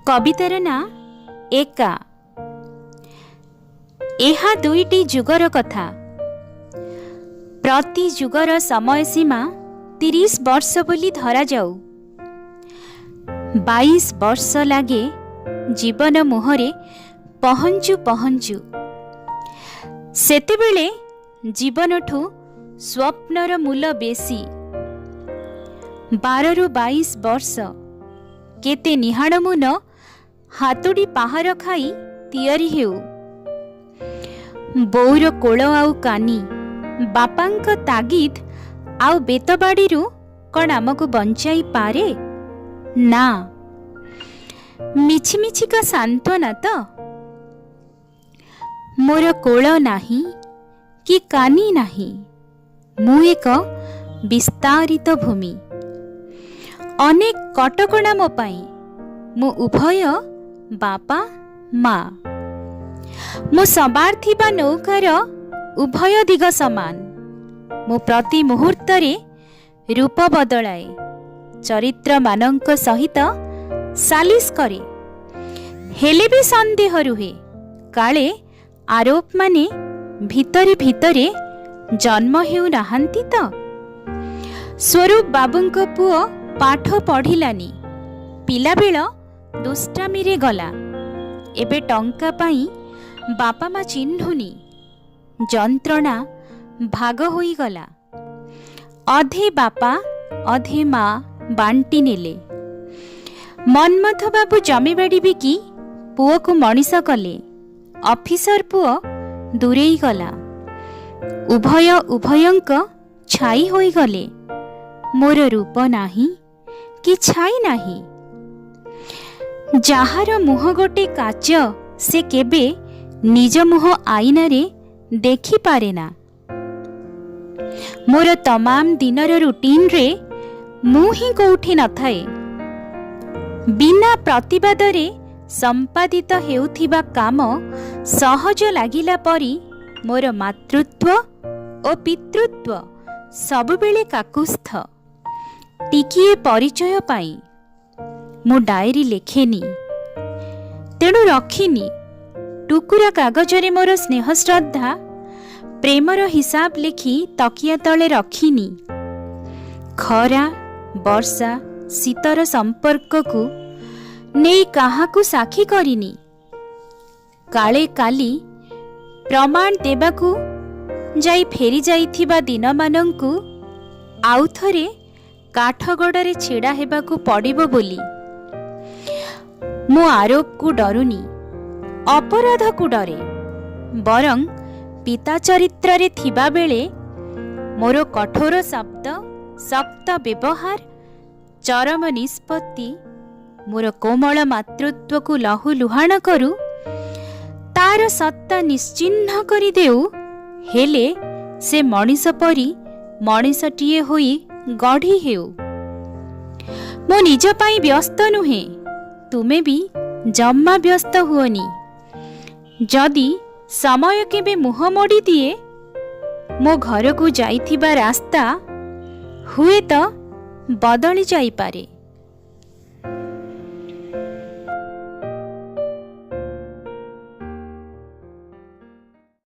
कवितार ना एका। एहा दुईटी जुगर कथा। प्रति जुगर समय सीमा 30 वर्ष बोली धरा जाऊ। 22 वर्ष लागे जीवन मुहरे पहंचु पहंचु। सेतेबेले जीवनठू स्वप्नर मूल बेसी। 12 ରୁ 22 वर्ष केते निहाड़ मुन हातुड़ी पहाड़ खाई तियारी हेउ। बोउर कोल आउ कानी बापांक तागिद आउ बेतबाड़ीरू कण आमको बंचाई पारे ना। मिछि मिछिका सांत्वना तो। मोर कोल नाही कि कानी नाही। मु एक विस्तारित भूमि। अनेक कटकणा मो पाई। मु उभय बापा माँ। मु सवार थिबा नौकार उभय दिग समान। मु प्रति मुहूर्त रे रूप बदलाए। चरित्र मानंक सहित सालिस करे। हेले भी संदेह रुहे काले आरोप माने भितरे भितरे जन्म हेउ नाहंती तो। स्वरूप बाबूंक पुओ पाठ पढ़िलानी। पिला बेल दुष्टामी रे गला। एबे टंका पाई बापा माँ चिन्हुनी। जंत्रणा भाग होई गला। अधे बापा अधे माँ बांटी नेले। मनमथ बाबू जमीबाड़ी बिकी पुओ को मनीष कले। ऑफिसर पुओ दूरेई गला। उभय उभयंक छाई होई गले। मोर रूप नाही कि छाई नाही। जहार मुह गोटे काच से केबे निज मुह आईना रे देखी पारे ना। मोर तमाम दिनर रूटीन रे मु ही कोठी न थाए। बिना प्रतिवाद रे संपादित हेउथिबा काम सहज लागिला परी मोर मातृत्व और पितृत्व सबुबेले काकुस्थ। टिकिए परिचय पाई मु डायरी लेखेनी। तेणु रखिनी। टुकुरा कागजरे मोर स्नेह श्रद्धा प्रेमर हिसाब लिखि तकिया तले रखिनी। खरा वर्षा शीतर संपर्क को नहीं काहाकू साक्षी करिनी। काले काली प्रमाण देबाकू जाई फेरी जाइथिबा दिन मानंकू आउ थरे काठगड़े छिड़ा हेबाकू पड़िबो बोली। मु आरोप को डरुनी अपराध को डरे। बरं पिता चरित्र रे थिबा बेले मोर कठोर शब्द शक्त व्यवहार चरम निष्पत्ति मोर कोमल मातृत्व को लहु लुहाण करू। तार सत्ता निश्चिह्न करी देऊ। हेले से मनीष परी मनीषटिए होई गढ़ी हेउ। मो निज पाई व्यस्त नुहे। तुमे भी जम्मा व्यस्त हुओनी। जदि समय केबे मुह मोड़ी दिए मो घर को जाइथिबा रास्ता हुए तो बदली जाई पारे।